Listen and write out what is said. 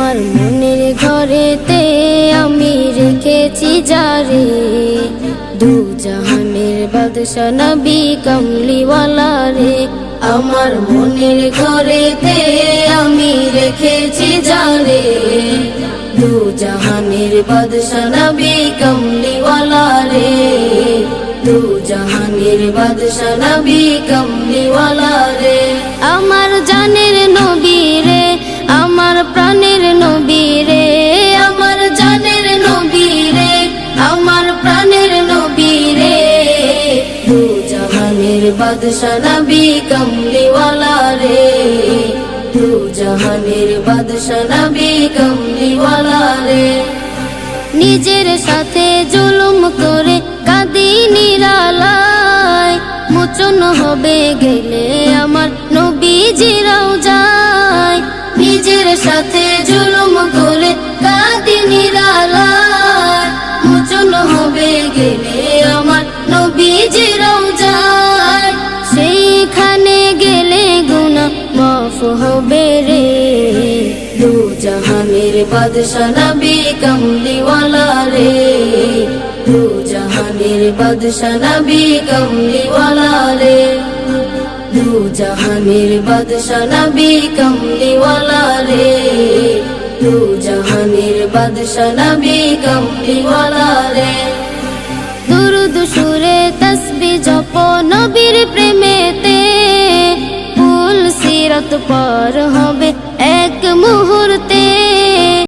আমার মনের ঘরেতে আমি রেখেছি যারে, দু জাহানের বাদশা নবী কামলিওয়ালা রে। আমার মনের ঘরেতে আমি রেখেছি যারে, দু জাহানের বাদশা নবী কামলিওয়ালা রে, দু জাহানের বাদশা নবী কামলিওয়ালা রে। আমার জানের নবী রে, আমার প্রাণের নবী রে, আমার জানের নবী রে, আমার প্রাণের নবী রে, দু জাহানের বাদশা নবী কামলিওয়ালা রে, দু জাহানের বাদশা নবী কামলিওয়ালা রে। নিজের সাথে জুলুম করে কাঁদি নিরালায়, মোচন হবে গেলে আমার নবীজিরাও যায়। নিজের সাথে জুলুম করে কাঁদি নিরালায়, মোচন হবে গেলে আমার নবীজিরাও যায়। সেইখানে গেলে গুনাহ মাফ হবে রে, দু জাহানের বাদশা নবী কামলিওয়ালা রে, দু জাহানের বাদশা নবী কামলিওয়ালা রে, দু জাহানের বাদশা নবী কামলিওয়ালা রে, দু জাহানের বাদশা নবী কামলিওয়ালা রে। দুরুদ সুরে তসবিহ জপ নবীর প্রেমেতে, ফুল সিরাত পার হবে